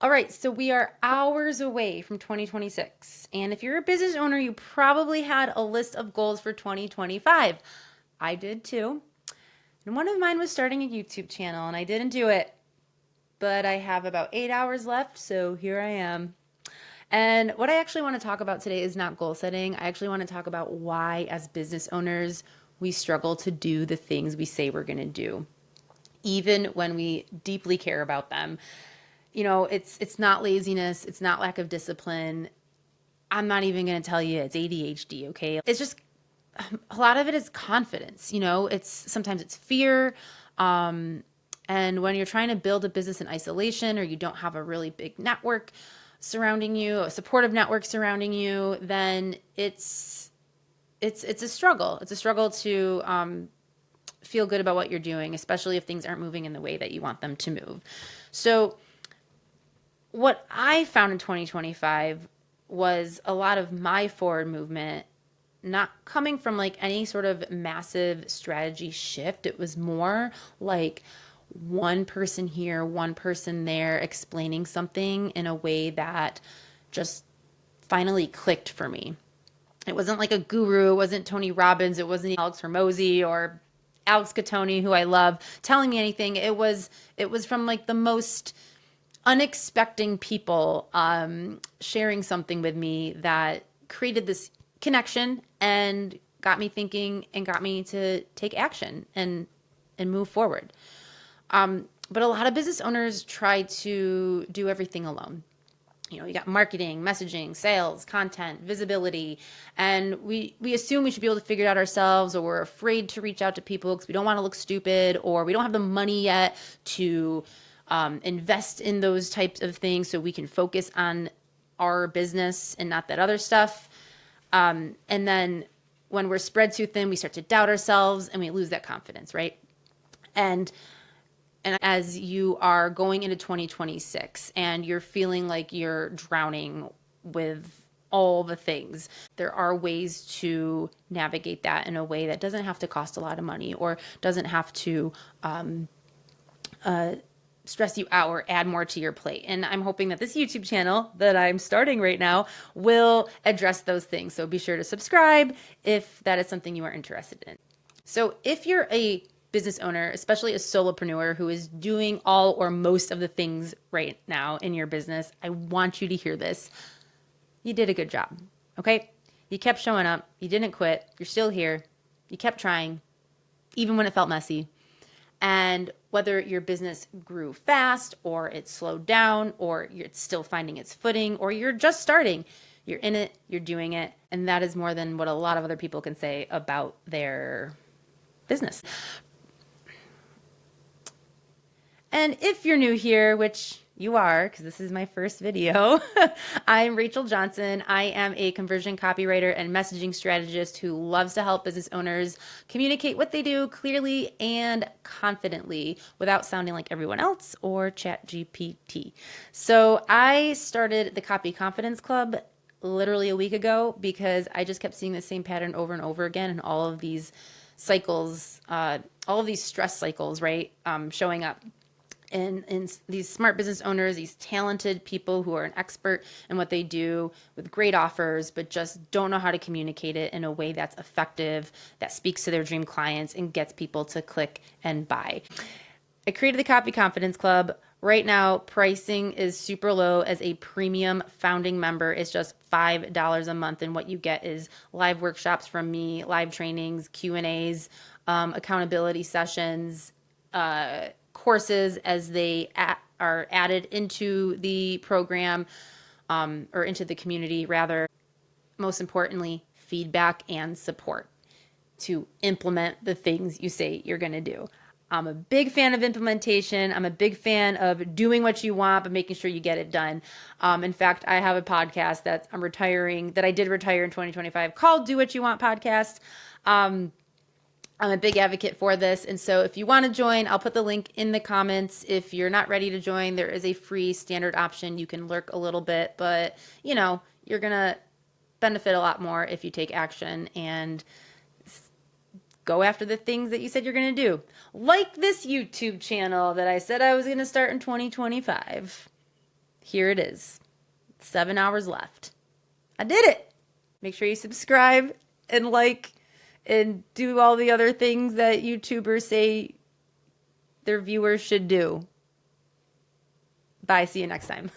All right, so we are hours away from 2026. And if you're a business owner, you probably had a list of goals for 2025. I did too. And one of mine was starting a YouTube channel, and I didn't do it. But I have about 8 hours left, so here I am. And what I actually want to talk about today is not goal setting. I actually want to talk about why, as business owners, we struggle to do the things we say we're going to do, even when we deeply care about them. It's not laziness, it's not lack of discipline. I'm not even going to tell you it's ADHD, okay? It's just a lot of it is confidence, it's sometimes it's fear. And when you're trying to build a business in isolation, or you don't have a really big network surrounding you, a supportive network surrounding you, then it's a struggle. It's a struggle to feel good about what you're doing, especially if things aren't moving in the way that you want them to move. So what I found in 2025 was a lot of my forward movement not coming from like any sort of massive strategy shift. It was more like one person here, one person there, explaining something in a way that just finally clicked for me. It wasn't like a guru, it wasn't Tony Robbins, it wasn't Alex Hormozy or Alex Catoni, who I love, telling me anything. It was from like the most unexpected people sharing something with me that created this connection and got me thinking and got me to take action and move forward. But a lot of business owners try to do everything alone. You got marketing, messaging, sales, content, visibility, and we assume we should be able to figure it out ourselves, or we're afraid to reach out to people because we don't want to look stupid, or we don't have the money yet to invest in those types of things so we can focus on our business and not that other stuff. And then when we're spread too thin, we start to doubt ourselves and we lose that confidence, right? And as you are going into 2026 and you're feeling like you're drowning with all the things, there are ways to navigate that in a way that doesn't have to cost a lot of money, or doesn't have to stress you out or add more to your plate. And I'm hoping that this YouTube channel that I'm starting right now will address those things. So be sure to subscribe if that is something you are interested in. So if you're a business owner, especially a solopreneur who is doing all or most of the things right now in your business, I want you to hear this. You did a good job, okay? You kept showing up. You didn't quit. You're still here. You kept trying, even when it felt messy. And whether your business grew fast, or it slowed down, or it's still finding its footing, or you're just starting, you're in it, you're doing it. And that is more than what a lot of other people can say about their business. And if you're new here, which you are, because this is my first video, I'm Rachel Johnson. I am a conversion copywriter and messaging strategist who loves to help business owners communicate what they do clearly and confidently without sounding like everyone else or ChatGPT. So I started the Copy Confidence Club literally a week ago because I just kept seeing the same pattern over and over again in all of these cycles, all of these stress cycles, right, showing up. And these smart business owners, these talented people who are an expert in what they do with great offers, but just don't know how to communicate it in a way that's effective, that speaks to their dream clients and gets people to click and buy. I created the Copy Confidence Club. Right now, pricing is super low. As a premium founding member, it's just $5 a month. And what you get is live workshops from me, live trainings, Q&As, accountability sessions, courses as they are added into the program, or into the community rather. Most importantly, feedback and support to implement the things you say you're going to do. I'm a big fan of implementation. I'm a big fan of doing what you want, but making sure you get it done. In fact, I have a podcast that I did retire in 2025 called Do What You Want Podcast. I'm a big advocate for this. And so if you want to join, I'll put the link in the comments. If you're not ready to join, there is a free standard option. You can lurk a little bit, but you're going to benefit a lot more if you take action and go after the things that you said you're going to do. Like this YouTube channel that I said I was going to start in 2025. here it is. 7 hours left. I did it. Make sure you subscribe and like and do all the other things that YouTubers say their viewers should do. Bye. See you next time.